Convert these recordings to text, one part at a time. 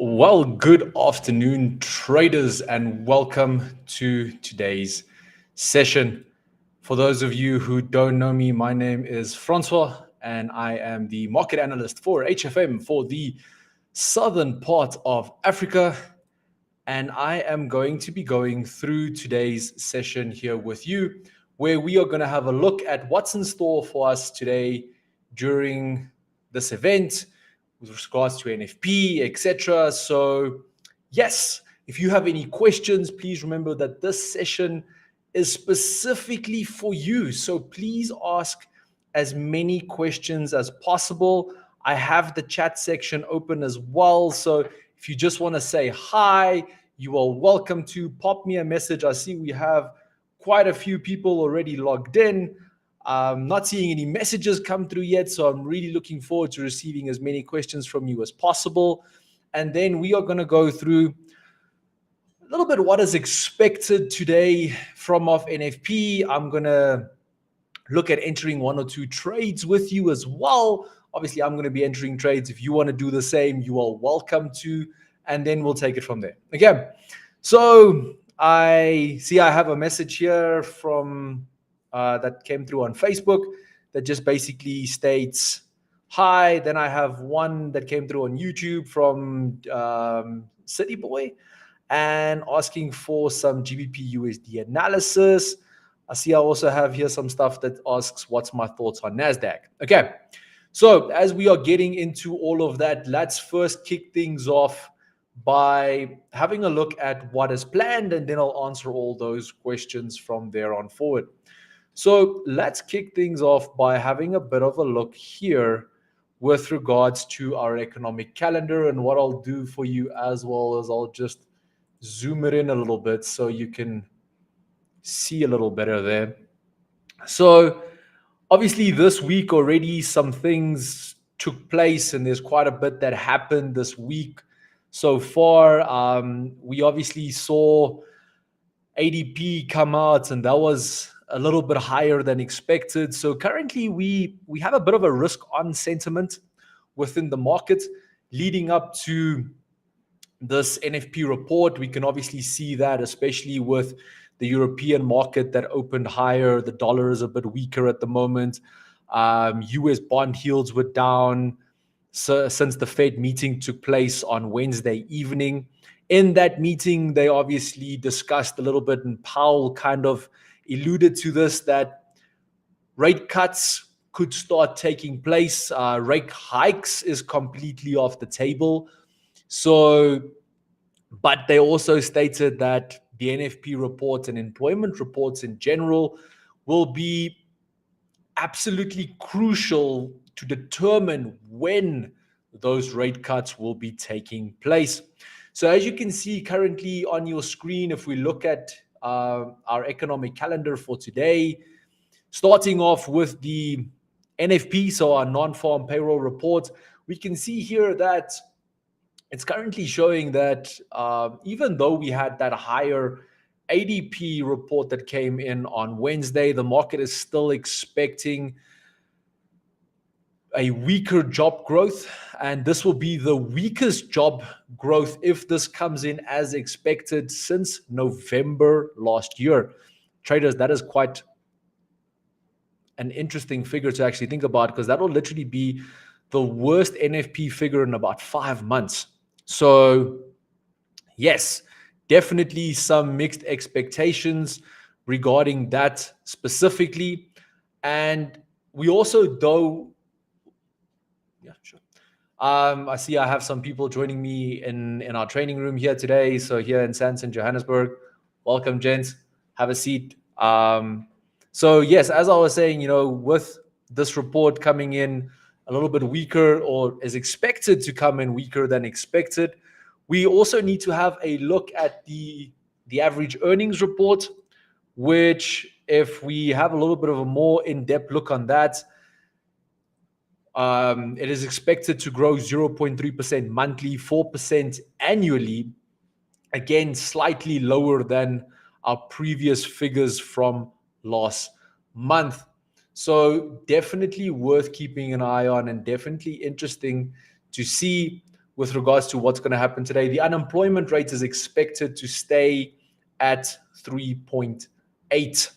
Well, good afternoon, traders, and welcome to today's session. For those of you who don't know me, my name is Francois, and I am the market analyst for HFM for the southern part of Africa. And I am going to be going through today's session here with you, where we are going to have a look at what's in store for us today during this event with regards to NFP, etc. So, yes, if you have any questions, please remember that this session is specifically for you. So please ask as many questions as possible. I have the chat section open as well. So if you just want to say hi, you are welcome to pop me a message. I see we have quite a few people already logged in. I'm not seeing any messages come through yet, so I'm really looking forward to receiving as many questions from you as possible. And then we are going to go through a little bit what is expected today from off NFP. I'm going to look at entering one or two trades with you as well. Obviously, I'm going to be entering trades. If you want to do the same, you are welcome to, and then we'll take it from there. Okay, so I see I have a message here from that came through on Facebook that just basically states, hi. Then I have one that came through on YouTube from City Boy and asking for some GBP USD analysis. I see I also have here some stuff that asks what's my thoughts on NASDAQ. Okay, so as we are getting into all of that, let's first kick things off by having a look at what is planned, and then I'll answer all those questions from there on forward. So let's kick things off by having a bit of a look here with regards to our economic calendar. And what I'll do for you as well is I'll just zoom it in a little bit so you can see a little better there. So obviously this week already some things took place, and there's quite a bit that happened this week so far. We obviously saw ADP come out, and that was a little bit higher than expected. So currently we have a bit of a risk on sentiment within the market leading up to this NFP report. We can obviously see that, especially with the European market that opened higher. The dollar is a bit weaker at the moment. US bond yields were down since the Fed meeting took place on Wednesday evening. In that meeting, they obviously discussed a little bit, and Powell kind of alluded to this, that rate cuts could start taking place. Rate hikes is completely off the table. So, but they also stated that the NFP reports and employment reports in general will be absolutely crucial to determine when those rate cuts will be taking place. So as you can see currently on your screen, if we look at our economic calendar for today, starting off with the NFP, so our non-farm payroll report, we can see here that it's currently showing that even though we had that higher ADP report that came in on Wednesday, the market is still expecting a weaker job growth, and this will be the weakest job growth if this comes in as expected since November last year. Traders, that is quite an interesting figure to actually think about, because that will literally be the worst NFP figure in about 5 months. So yes, definitely some mixed expectations regarding that specifically. And we also I see I have some people joining me in our training room here today. So here in Sandton, Johannesburg, welcome, gents. Have a seat. So yes, as I was saying, with this report coming in a little bit weaker, or is expected to come in weaker than expected, we also need to have a look at the average earnings report, which, if we have a little bit of a more in-depth look on that, it is expected to grow 0.3% monthly, 4% annually. Again, slightly lower than our previous figures from last month. So definitely worth keeping an eye on, and definitely interesting to see with regards to what's going to happen today. The unemployment rate is expected to stay at 3.8.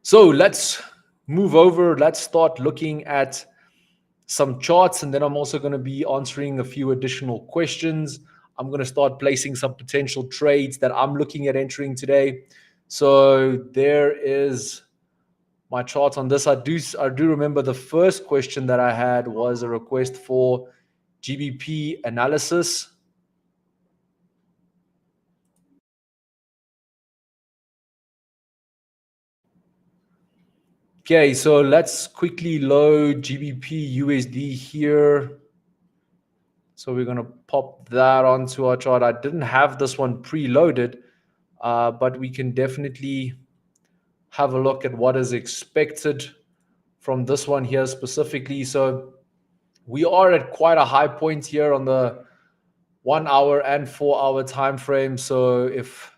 So let's move over. Let's start looking at some charts, and then I'm also going to be answering a few additional questions. I'm going to start placing some potential trades that I'm looking at entering today. So there is my chart on this. I do remember the first question that I had was a request for GBP analysis. Okay, so let's quickly load GBP USD here. So we're going to pop that onto our chart. I didn't have this one preloaded, but we can definitely have a look at what is expected from this one here specifically. So we are at quite a high point here on the 1 hour and 4 hour time frame. So if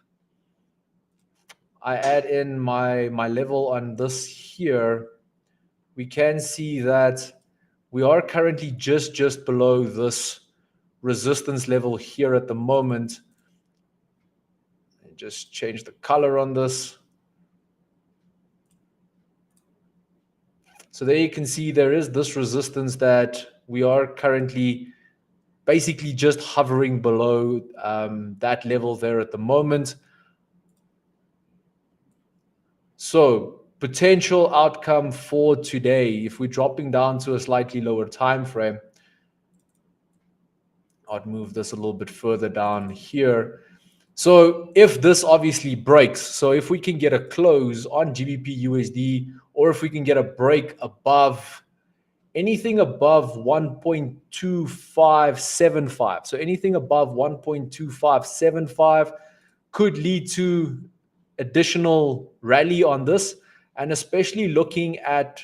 I add in my level on this here, we can see that we are currently just below this resistance level here at the moment. And just change the color on this. So there you can see there is this resistance that we are currently basically just hovering below that level there at the moment. So potential outcome for today, if we're dropping down to a slightly lower time frame, I'd move this a little bit further down here. So if this obviously breaks, so if we can get a close on GBP USD, or if we can get a break above anything above 1.2575, so anything above 1.2575 could lead to additional rally on this, and especially looking at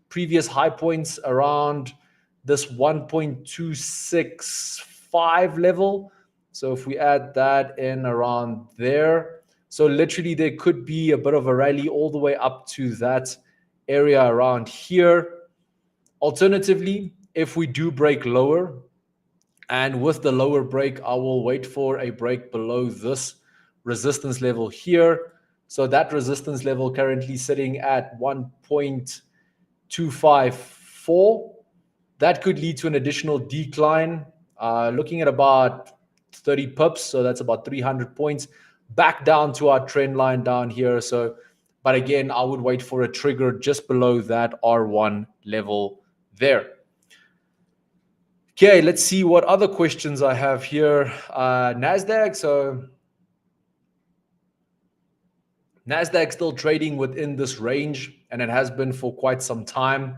previous high points around this 1.265 level. So if we add that in around there, so literally there could be a bit of a rally all the way up to that area around here. Alternatively, if we do break lower, and with the lower break, I will wait for a break below this resistance level here. So that resistance level currently sitting at 1.254. That could lead to an additional decline, looking at about 30 pips. So that's about 300 points back down to our trend line down here. So, but again, I would wait for a trigger just below that R1 level there. Okay, let's see what other questions I have here. NASDAQ. So NASDAQ still trading within this range, and it has been for quite some time.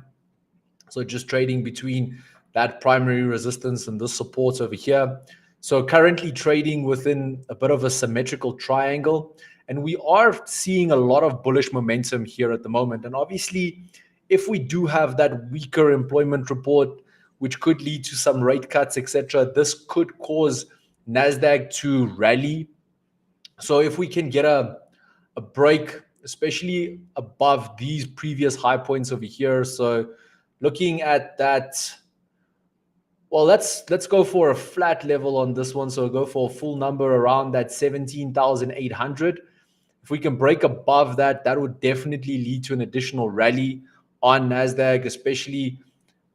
So just trading between that primary resistance and this support over here. So currently trading within a bit of a symmetrical triangle. And we are seeing a lot of bullish momentum here at the moment. And obviously, if we do have that weaker employment report, which could lead to some rate cuts, etc., this could cause NASDAQ to rally. So if we can get a break, especially above these previous high points over here. So looking at that, well, let's go for a flat level on this one. So go for a full number around that 17,800. If we can break above that, that would definitely lead to an additional rally on NASDAQ, especially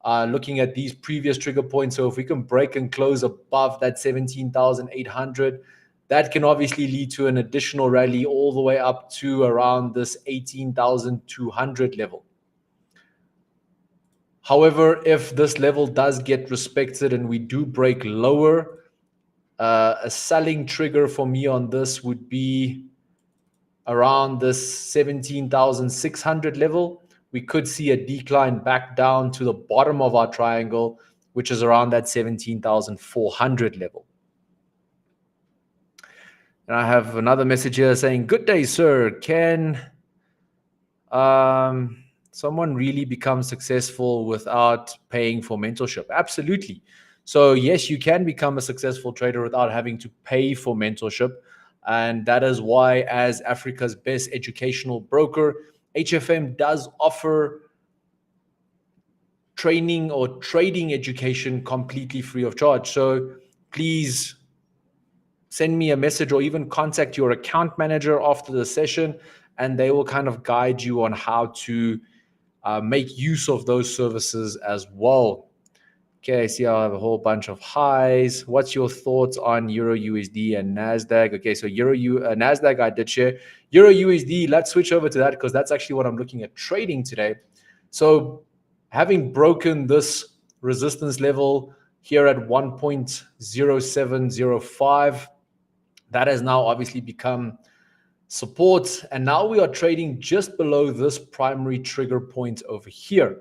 looking at these previous trigger points. So if we can break and close above that 17,800, that can obviously lead to an additional rally all the way up to around this 18,200 level. However, if this level does get respected and we do break lower, a selling trigger for me on this would be around this 17,600 level. We could see a decline back down to the bottom of our triangle, which is around that 17,400 level. And I have another message here saying, "Good day, sir. Can someone really become successful without paying for mentorship?" Absolutely. So yes, you can become a successful trader without having to pay for mentorship. And that is why, as Africa's best educational broker, HFM does offer training or trading education completely free of charge. So please send me a message or even contact your account manager after the session, and they will kind of guide you on how to make use of those services as well. Okay, see, I have a whole bunch of highs. What's your thoughts on Euro USD and NASDAQ? Okay, so NASDAQ, I did share. Euro USD, let's switch over to that because that's actually what I'm looking at trading today. So having broken this resistance level here at 1.0705, that has now obviously become support. And now we are trading just below this primary trigger point over here.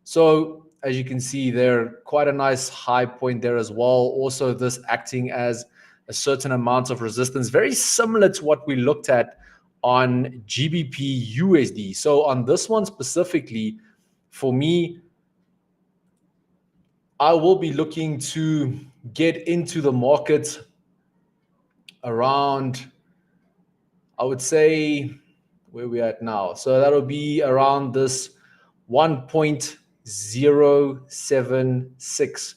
So as you can see there, quite a nice high point there as well. Also, this acting as a certain amount of resistance, very similar to what we looked at on GBP USD. So on this one specifically, for me, I will be looking to get into the market around, I would say, where we at now. So that'll be around this 1.076.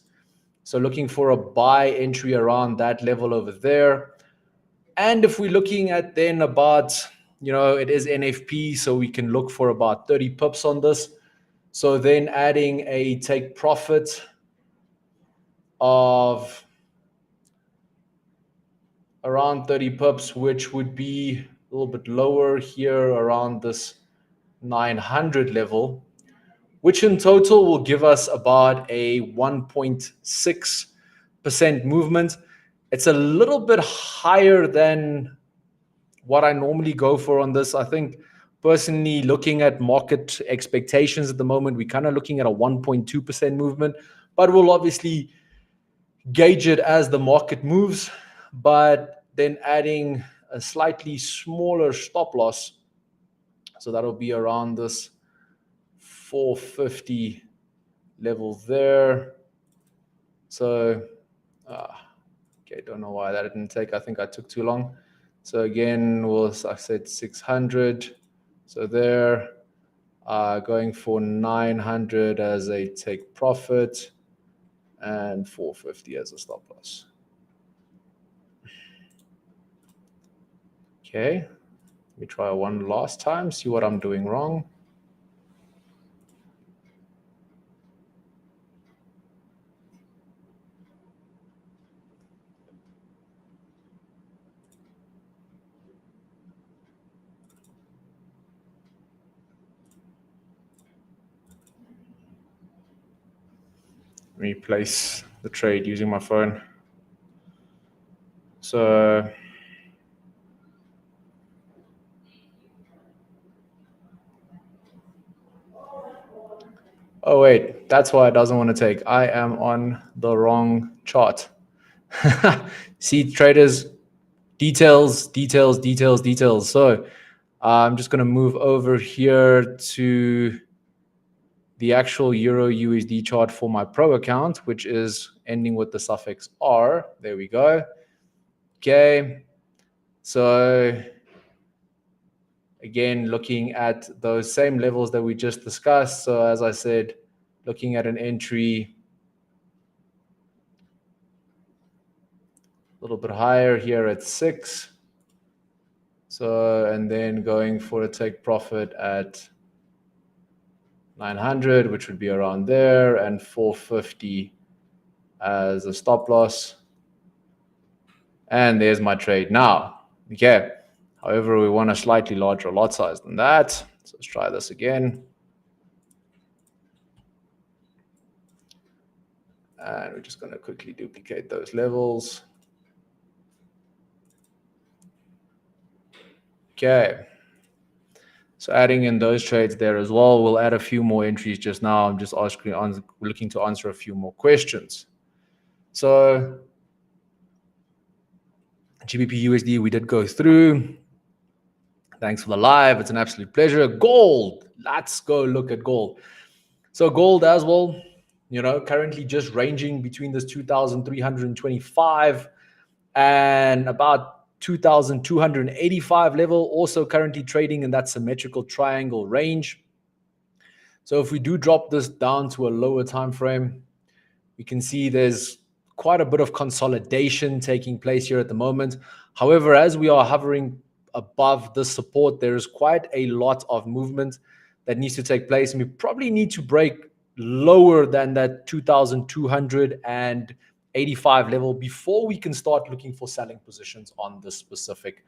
So looking for a buy entry around that level over there. And if we're looking at then about, it is NFP, so we can look for about 30 pips on this. So then adding a take profit of around 30 pips, which would be a little bit lower here around this 900 level, which in total will give us about a 1.6% movement. It's a little bit higher than what I normally go for on this. I think personally, looking at market expectations at the moment, we're kind of looking at a 1.2% movement, but we'll obviously gauge it as the market moves. But then adding a slightly smaller stop loss, so that'll be around this 450 level there. So okay, don't know why that didn't take. I think I took too long. So again, I said 600. So there, going for 900 as a take profit and 450 as a stop loss. Okay, let me try one last time, see what I'm doing wrong. Replace the trade using my phone. So oh wait, that's why it doesn't want to take. I am on the wrong chart. See, traders, details. So I'm just going to move over here to the actual Euro USD chart for my pro account, which is ending with the suffix R. There we go. Okay. So again, looking at those same levels that we just discussed. So as I said, looking at an entry a little bit higher here at 6. So, and then going for a take profit at 900, which would be around there, and 450 as a stop loss. And there's my trade now. Okay. However, we want a slightly larger lot size than that. So let's try this again. And we're just going to quickly duplicate those levels. Okay. So adding in those trades there as well. We'll add a few more entries just now. I'm just looking to answer a few more questions. So GBP USD we did go through. Thanks for the live. It's an absolute pleasure. Gold. Let's go look at gold. So gold as well, currently just ranging between this 2,325 and about 2,285 level, also currently trading in that symmetrical triangle range. So if we do drop this down to a lower time frame, we can see there's quite a bit of consolidation taking place here at the moment. However, as we are hovering above the support, there's quite a lot of movement that needs to take place, and we probably need to break lower than that 2,285 level before we can start looking for selling positions on this specific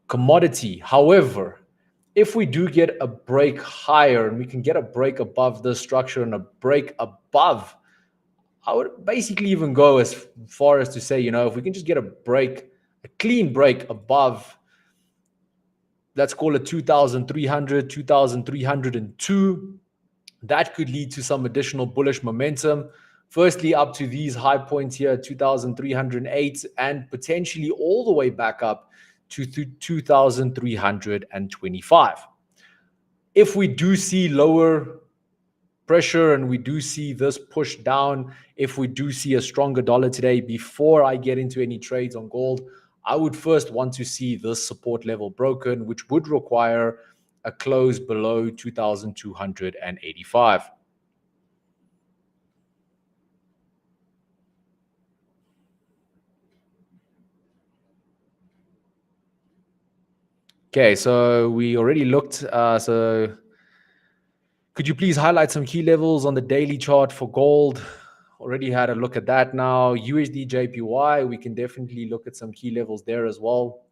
commodity. However, if we do get a break higher and we can get a break above this structure and a break above, I would basically even go as far as to say, if we can just get a clean break above, let's call it 2,300, 2,302, that could lead to some additional bullish momentum. Firstly, up to these high points here, 2,308, and potentially all the way back up to 2,325. If we do see lower pressure and we do see this push down, if we do see a stronger dollar today, before I get into any trades on gold, I would first want to see this support level broken, which would require a close below 2,285. Okay, so we already looked. So could you please highlight some key levels on the daily chart for gold? Already had a look at that now. USD JPY, we can definitely look at some key levels there as well.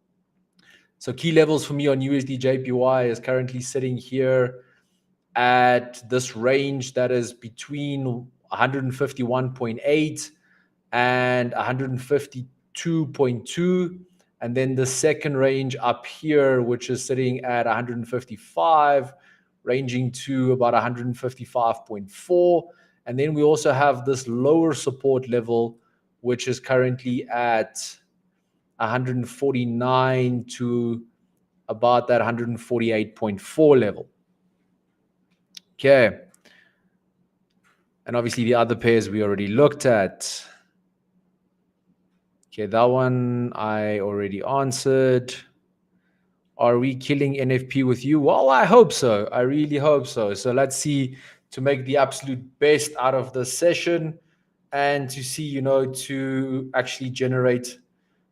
So key levels for me on USD JPY is currently sitting here at this range that is between 151.8 and 152.2. And then the second range up here, which is sitting at 155, ranging to about 155.4. And then we also have this lower support level, which is currently at 149 to about that 148.4 level. Okay. And obviously the other pairs we already looked at. Okay, that one I already answered. Are we killing NFP with you? Well, I hope so. I really hope so. So let's see to make the absolute best out of the session and to see, to actually generate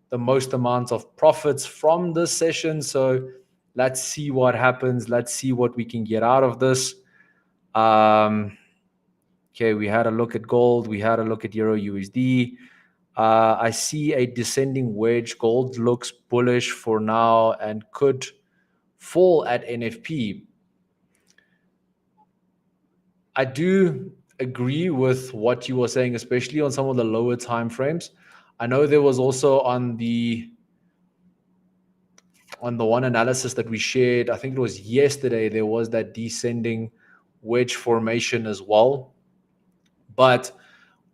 the most amount of profits from this session. So let's see what happens. Let's see what we can get out of this. Okay, we had a look at gold. We had a look at Euro USD. I see a descending wedge. Gold looks bullish for now and could fall at NFP. I do agree with what you were saying, especially on some of the lower time frames. I know there was also on the one analysis that we shared, I think it was yesterday, there was that descending wedge formation as well. But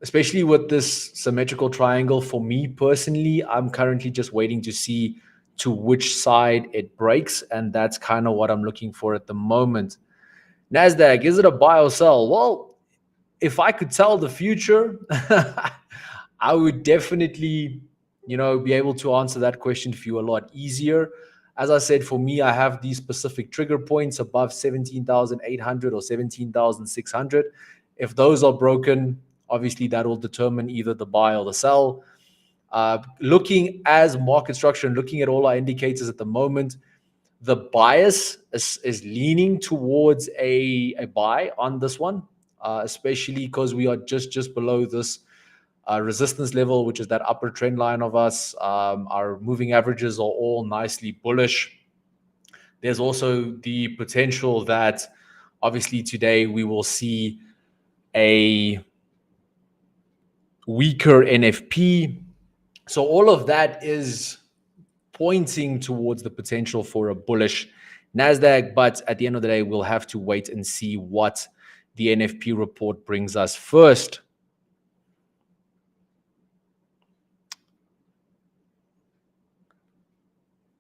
especially with this symmetrical triangle, for me personally, I'm currently just waiting to see to which side it breaks. And that's kind of what I'm looking for at the moment. NASDAQ, is it a buy or sell? Well, if I could tell the future, I would definitely, be able to answer that question for you a lot easier. As I said, for me, I have these specific trigger points above 17,800 or 17,600. If those are broken, obviously that will determine either the buy or the sell. Looking as market structure and looking at all our indicators at the moment, the bias is leaning towards a buy on this one, especially because we are just below this resistance level, which is that upper trend line of us. Our moving averages are all nicely bullish. There's also the potential that obviously today we will see a weaker NFP. So all of that is pointing towards the potential for a bullish NASDAQ. But at the end of the day, we'll have to wait and see what the NFP report brings us first.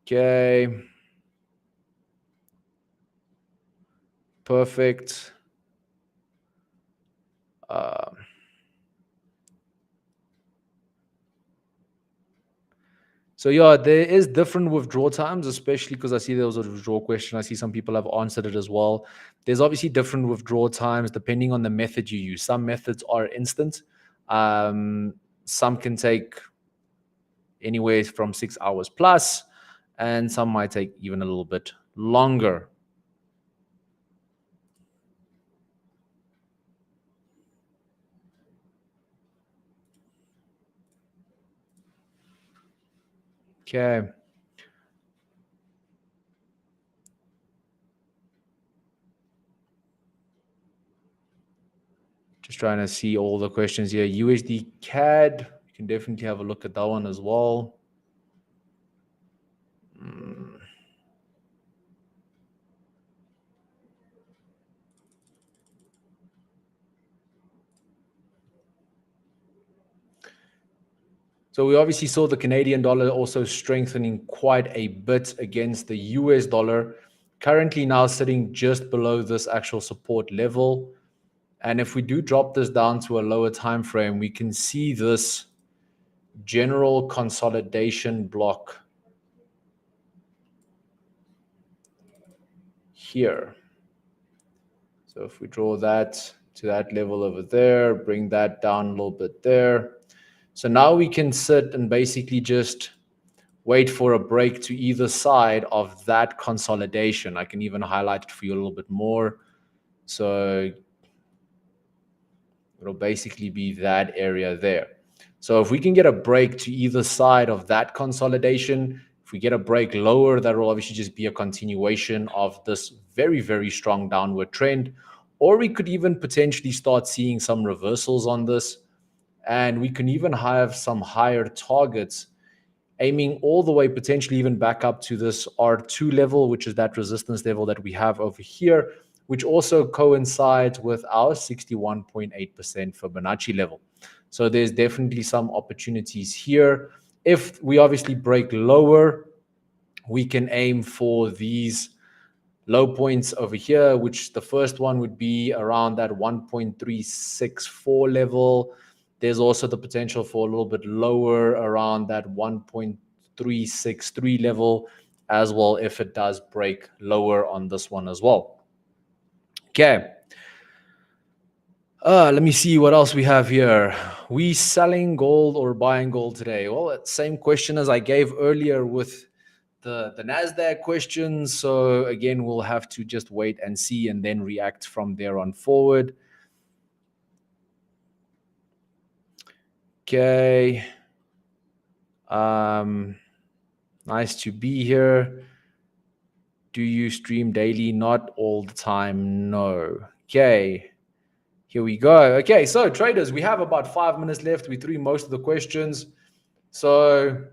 Okay. Perfect. So yeah, there is different withdrawal times, especially because I see there was a withdrawal question. I see some people have answered it as well. There's obviously different withdrawal times depending on the method you use. Some methods are instant. Some can take anywhere from 6 hours plus, and some might take even a little bit longer. Okay. Just trying to see all the questions here. USD CAD, you can definitely have a look at that one as well. So we obviously saw the Canadian dollar also strengthening quite a bit against the US dollar, currently now sitting just below this actual support level. And if we do drop this down to a lower time frame, we can see this general consolidation block here. So if we draw that to that level over there, bring that down a little bit there. So now we can sit and basically just wait for a break to either side of that consolidation. I can even highlight it for you a little bit more. So it'll basically be that area there. So if we can get a break to either side of that consolidation, if we get a break lower, that will obviously just be a continuation of this very, very strong downward trend. Or we could even potentially start seeing some reversals on this. And we can even have some higher targets aiming all the way potentially even back up to this R2 level, which is that resistance level that we have over here, which also coincides with our 61.8% Fibonacci level. So there's definitely some opportunities here. If we obviously break lower, we can aim for these low points over here, which the first one would be around that 1.364 level. There's also the potential for a little bit lower around that 1.363 level as well if it does break lower on this one as well. Okay. Let me see what else we have here. We selling gold or buying gold today? Well, same question as I gave earlier with the NASDAQ questions. So again, we'll have to just wait and see and then react from there on forward. Okay. Nice to be here. Do you stream daily? Not all the time. No. Okay. Here we go. Okay. So traders, we have about 5 minutes left. We threw most of the questions. So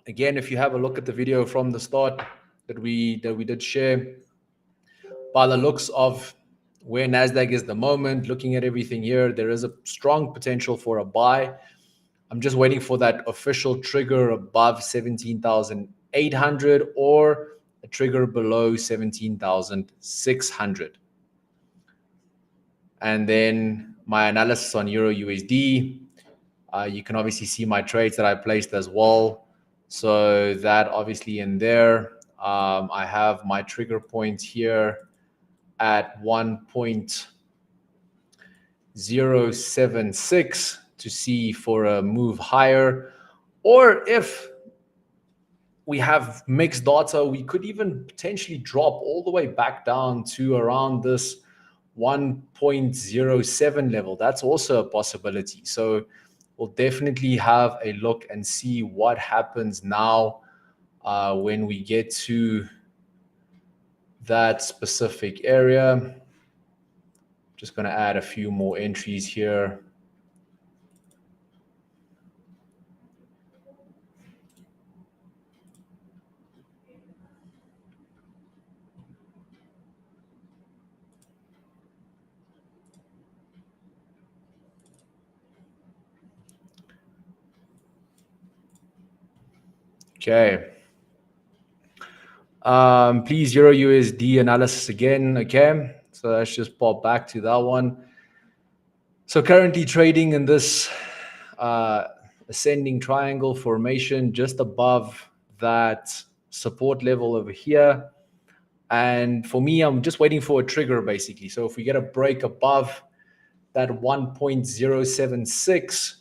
again, if you have a look at the video from the start that we did share, by the looks of where NASDAQ is the moment, looking at everything here, there is a strong potential for a buy. I'm just waiting for that official trigger above 17,800 or a trigger below 17,600. And then my analysis on Euro USD, you can obviously see my trades that I placed as well. So that obviously in there, I have my trigger point here at 1.076 to see for a move higher. Or if we have mixed data, we could even potentially drop all the way back down to around this 1.07 level. That's also a possibility. So we'll definitely have a look and see what happens now when we get to that specific area. Just going to add a few more entries here. Okay. Please Euro USD analysis again. Okay. So let's just pop back to that one. So currently trading in this ascending triangle formation just above that support level over here. And for me, I'm just waiting for a trigger, basically. So if we get a break above that 1.076,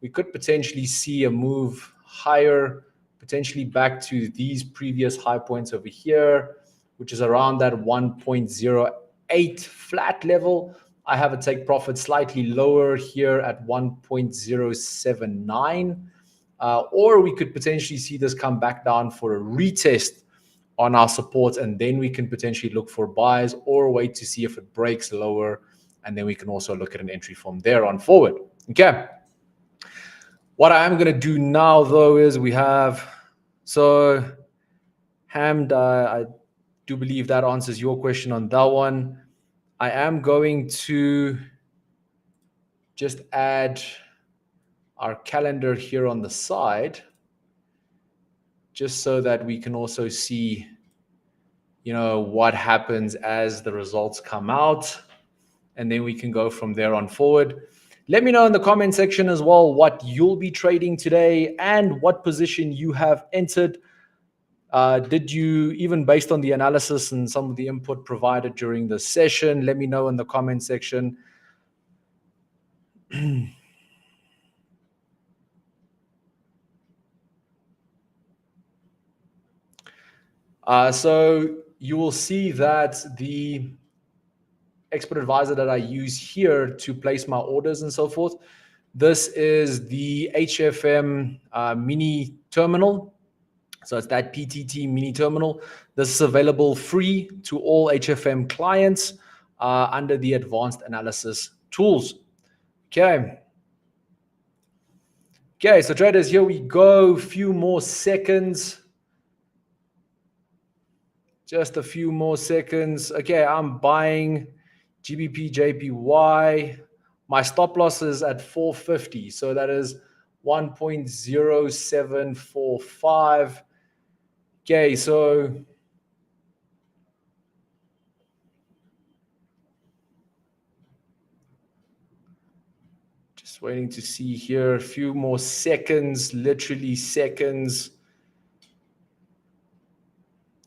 we could potentially see a move higher, potentially back to these previous high points over here, which is around that 1.08 flat level. I have a take profit slightly lower here at 1.079. Or we could potentially see this come back down for a retest on our support, and then we can potentially look for buys or wait to see if it breaks lower, and then we can also look at an entry from there on forward. Okay. What I am going to do now, though, is Hamd, I do believe that answers your question on that one. I am going to just add our calendar here on the side, just so that we can also see, what happens as the results come out, and then we can go from there on forward. Let me know in the comment section as well what you'll be trading today and what position you have entered. Did you, even based on the analysis and some of the input provided during the session, let me know in the comment section. So you will see that the expert advisor that I use here to place my orders and so forth, this is the HFM mini terminal. So it's that PTT mini terminal. This is available free to all HFM clients under the advanced analysis tools. Okay, so traders, here we go. Few more seconds. Just a few more seconds. Okay, I'm buying GBP JPY. My stop loss is at 450. So that is 1.0745. Okay, so just waiting to see here. A few more seconds, literally seconds,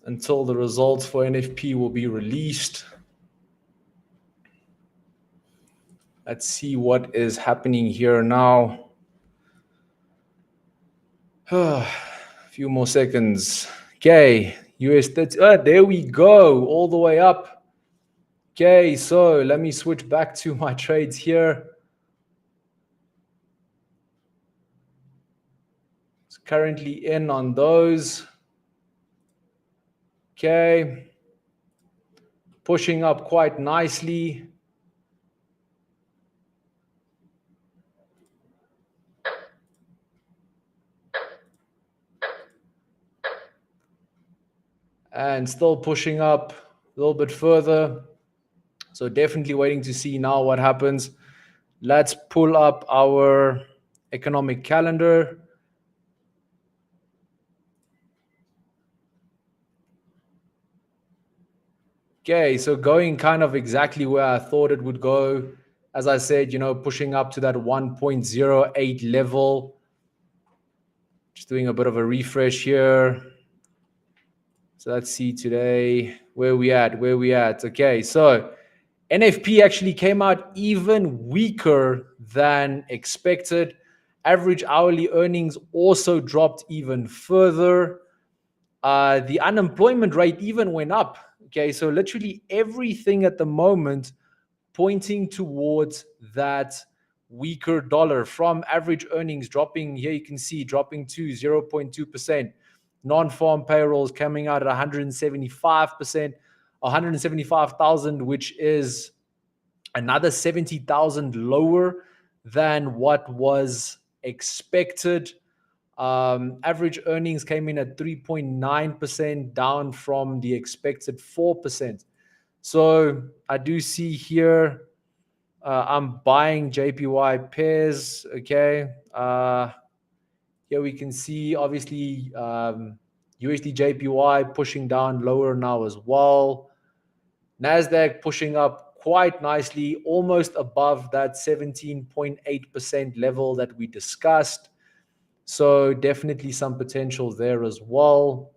until the results for NFP will be released. Let's see what is happening here now. A few more seconds. Okay, US 30. There we go, all the way up. Okay, so let me switch back to my trades here. It's currently in on those. Okay, pushing up quite nicely. And still pushing up a little bit further. So definitely waiting to see now what happens. Let's pull up our economic calendar. Okay, so going kind of exactly where I thought it would go. As I said, pushing up to that 1.08 level. Just doing a bit of a refresh here. So let's see today, where we at? Okay, so NFP actually came out even weaker than expected. Average hourly earnings also dropped even further. The unemployment rate even went up. Okay, so literally everything at the moment pointing towards that weaker dollar, from average earnings dropping, here you can see dropping to 0.2%. Non-farm payrolls coming out at 175%, 175,000, which is another 70,000 lower than what was expected. Average earnings came in at 3.9%, down from the expected 4%. So I do see here, I'm buying JPY pairs. Okay. Here we can see, obviously, USD JPY pushing down lower now as well. NASDAQ pushing up quite nicely, almost above that 17.8% level that we discussed. So definitely some potential there as well.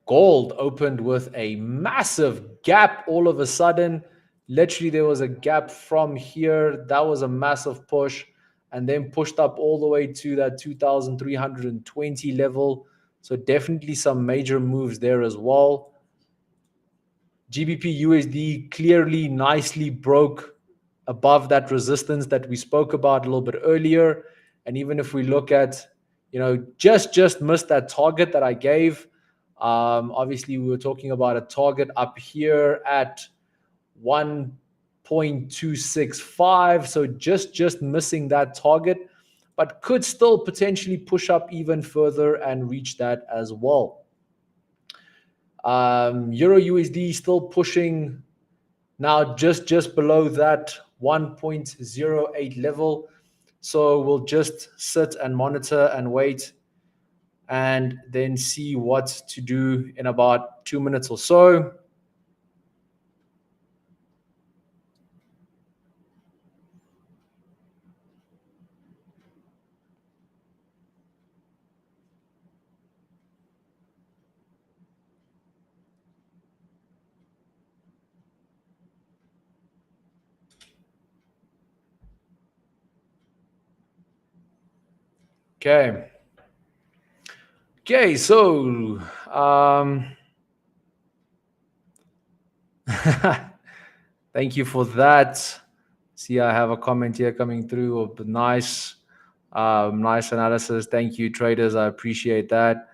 Gold opened with a massive gap all of a sudden. Literally, there was a gap from here. That was a massive push, and then pushed up all the way to that 2,320 level. So definitely some major moves there as well. GBP USD clearly nicely broke above that resistance that we spoke about a little bit earlier. And even if we look at, just missed that target that I gave. Obviously, we were talking about a target up here at 1.265. So just missing that target, but could still potentially push up even further and reach that as well. Euro USD still pushing now just below that 1.08 level. So we'll just sit and monitor and wait and then see what to do in about 2 minutes or so. Okay. Okay, so thank you for that. See, I have a comment here coming through of nice analysis. Thank you, traders. I appreciate that.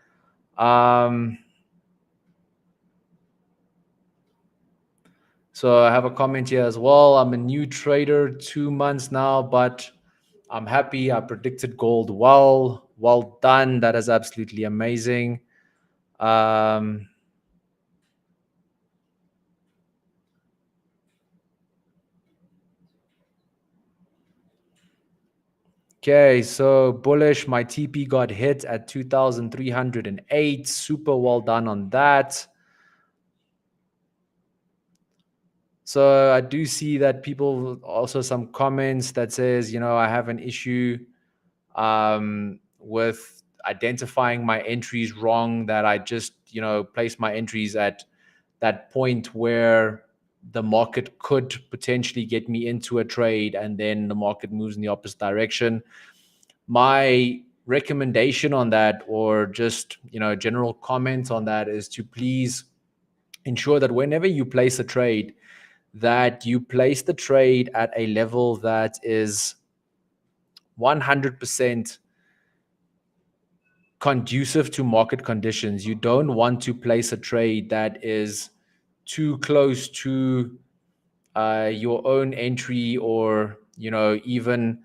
So I have a comment here as well. I'm a new trader, 2 months now, but I'm happy. I predicted gold well. Well done. That is absolutely amazing. Okay, so bullish. My TP got hit at 2,308. Super well done on that. So I do see that people also some comments that says, I have an issue with identifying my entries wrong, that I just, place my entries at that point where the market could potentially get me into a trade and then the market moves in the opposite direction. My recommendation on that, or just, general comment on that, is to please ensure that whenever you place a trade, that you place the trade at a level that is 100% conducive to market conditions. You don't want to place a trade that is too close to your own entry, or even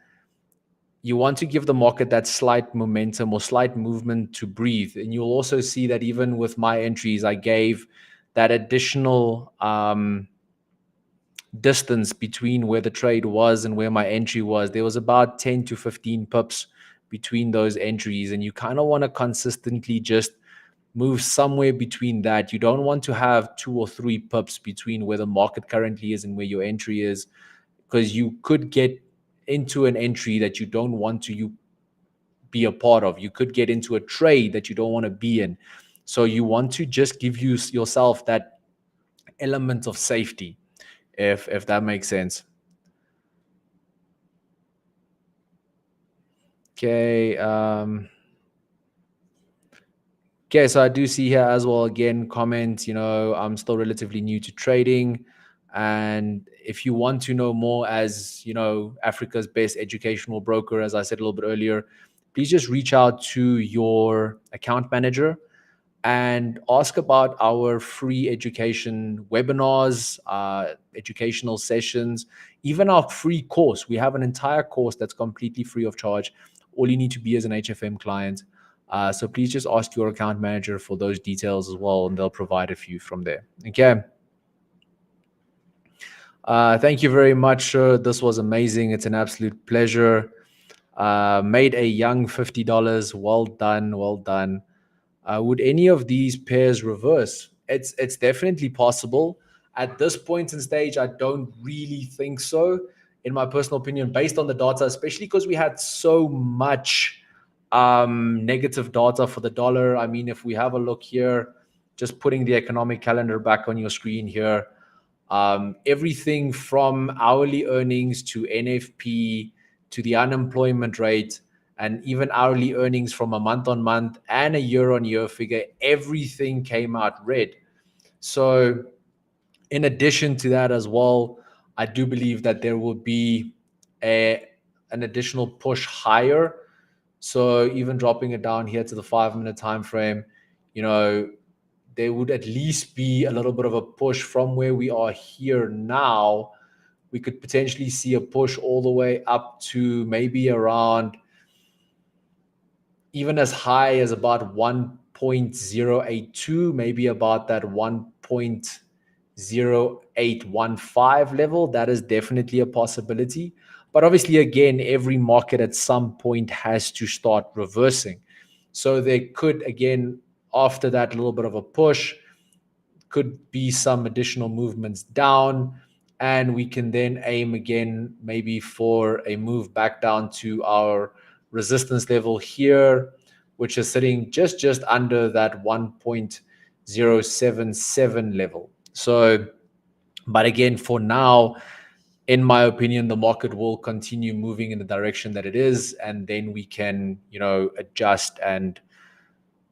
you want to give the market that slight momentum or slight movement to breathe. And you'll also see that even with my entries, I gave that additional distance between where the trade was and where my entry was. There was about 10 to 15 pips between those entries, and you kind of want to consistently just move somewhere between that. You don't want to have 2 or 3 pips between where the market currently is and where your entry is, because you could get into an entry that you don't want to be a part of. You could get into a trade that you don't want to be in. So you want to just give yourself that element of safety, if that makes sense. Okay. Okay, so I do see here as well, again, comment, I'm still relatively new to trading. And if you want to know more as, Africa's best educational broker, as I said a little bit earlier, please just reach out to your account manager and ask about our free education webinars, educational sessions, even our free course. We have an entire course that's completely free of charge. All you need to be is an HFM client. So please just ask your account manager for those details as well, and they'll provide a few from there. Okay. Thank you very much, sir. This was amazing. It's an absolute pleasure. Made a young $50. Well done. Well done. Would any of these pairs reverse? It's definitely possible. At this point in stage, I don't really think so, in my personal opinion, based on the data, especially because we had so much negative data for the dollar. I mean, if we have a look here, just putting the economic calendar back on your screen here. Everything from hourly earnings to NFP to the unemployment rate, and even hourly earnings from a month on month and a year on year figure, everything came out red. So in addition to that as well, I do believe that there will be an additional push higher. So even dropping it down here to the 5-minute time frame, there would at least be a little bit of a push from where we are here now. We could potentially see a push all the way up to maybe around even as high as about 1.082, maybe about that 1.0815 level. That is definitely a possibility. But obviously, again, every market at some point has to start reversing. So there could, again, after that little bit of a push, could be some additional movements down, and we can then aim again maybe for a move back down to our resistance level here, which is sitting just under that 1.077 level. So, but again, for now, in my opinion, the market will continue moving in the direction that it is, and then we can, adjust and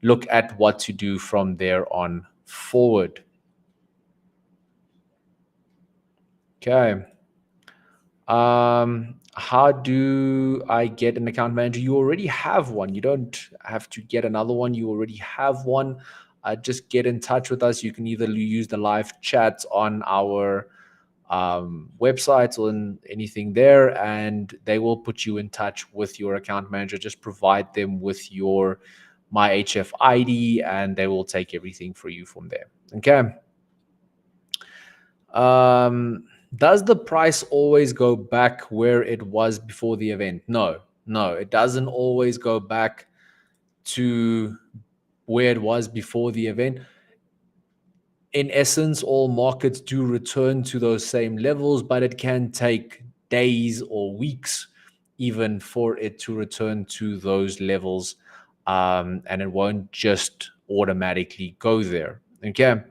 look at what to do from there on forward. Okay. How do I get an account manager? You already have one. You don't have to get another one. You already have one. Just get in touch with us. You can either use the live chat on our website or anything there, and they will put you in touch with your account manager. Just provide them with your MyHF ID, and they will take everything for you from there. Okay. Does the price always go back where it was before the event? No, it doesn't always go back to where it was before the event. In essence, all markets do return to those same levels, but it can take days or weeks even for it to return to those levels, and it won't just automatically go there. Okay.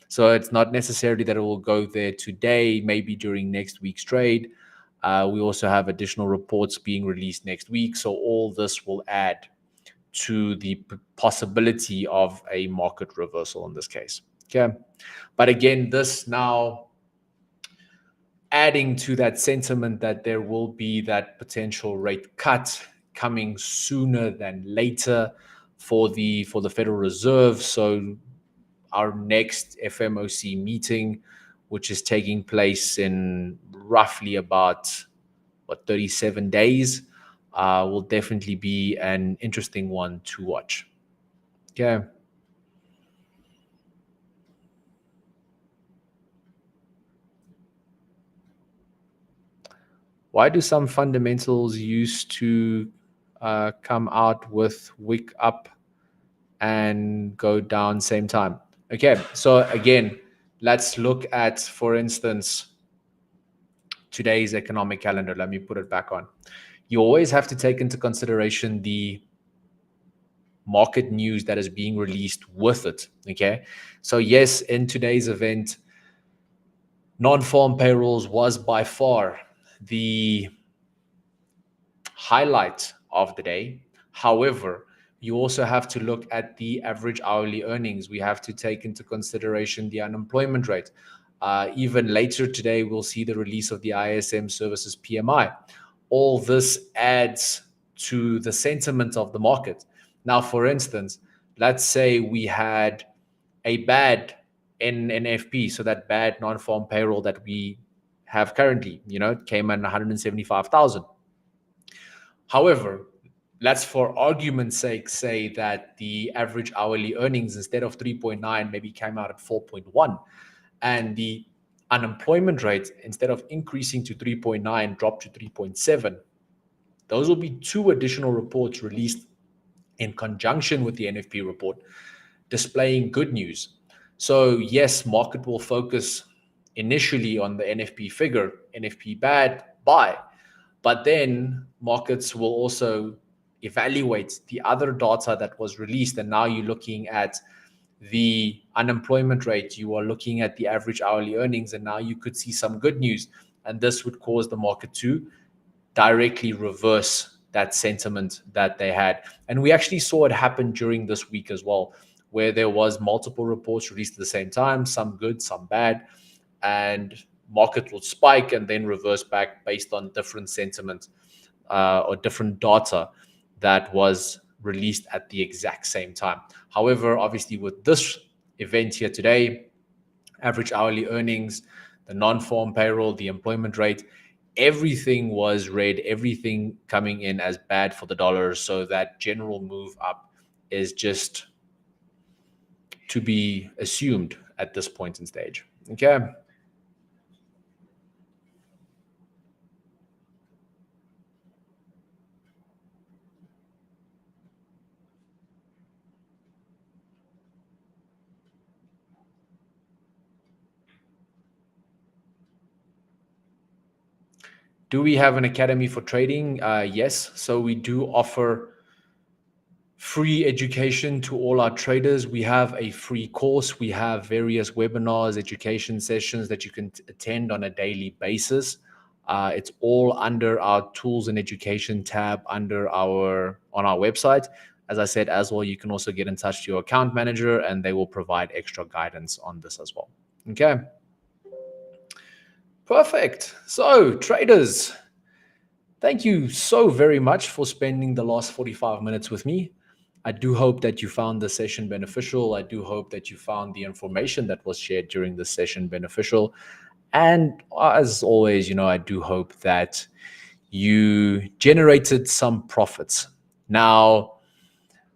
So it's not necessarily that it will go there today, maybe during next week's trade. We also have additional reports being released next week. So all this will add to the possibility of a market reversal in this case. Okay. But again, this now adding to that sentiment that there will be that potential rate cut coming sooner than later for the Federal Reserve. So our next FMOC meeting, which is taking place in roughly about 37 days, will definitely be an interesting one to watch. Okay. Why do some fundamentals used to come out with wick up and go down same time? Okay, so again, let's look at, for instance, today's economic calendar. Let me put it back on. You always have to take into consideration the market news that is being released with it. Okay, so yes, in today's event, non-farm payrolls was by far the highlight of the day. However, you also have to look at the average hourly earnings. We have to take into consideration the unemployment rate. Even later today, we'll see the release of the ISM services PMI. All this adds to the sentiment of the market. Now, for instance, let's say we had a bad NFP, so that bad non-farm payroll that we have currently, it came at 175,000. However, let's for argument's sake say that the average hourly earnings instead of 3.9 maybe came out at 4.1, and the unemployment rate instead of increasing to 3.9 dropped to 3.7. Those will be two additional reports released in conjunction with the NFP report displaying good news. So yes, market will focus initially on the NFP figure, NFP bad, buy. But then markets will also evaluate the other data that was released. And now you're looking at the unemployment rate, you are looking at the average hourly earnings, and now you could see some good news. And this would cause the market to directly reverse that sentiment that they had. And we actually saw it happen during this week as well, where there was multiple reports released at the same time, some good, some bad, and market will spike and then reverse back based on different sentiment or different data that was released at the exact same time. However, obviously with this event here today, average hourly earnings, the non-farm payroll, the employment rate, everything was red, everything coming in as bad for the dollar. So that general move up is just to be assumed at this point in stage. Okay. Do we have an academy for trading? Yes. So we do offer free education to all our traders. We have a free course. We have various webinars, education sessions that you can attend on a daily basis. It's all under our tools and education tab on our website. As I said, as well, you can also get in touch to your account manager and they will provide extra guidance on this as well. Okay. Perfect. So traders, thank you so very much for spending the last 45 minutes with me. I do hope that you found the session beneficial. I do hope that you found the information that was shared during the session beneficial. And as always, I do hope that you generated some profits. Now,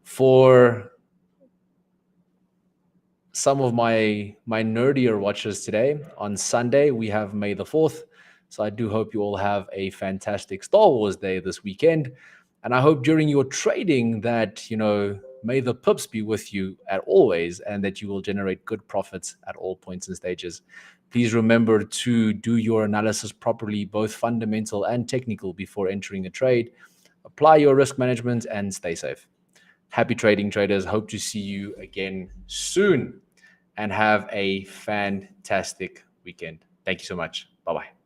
for some of my nerdier watchers today, on Sunday, we have May the 4th. So I do hope you all have a fantastic Star Wars day this weekend. And I hope during your trading that, may the pips be with you at always and that you will generate good profits at all points and stages. Please remember to do your analysis properly, both fundamental and technical, before entering a trade. Apply your risk management and stay safe. Happy trading, traders. Hope to see you again soon and have a fantastic weekend. Thank you so much. Bye-bye.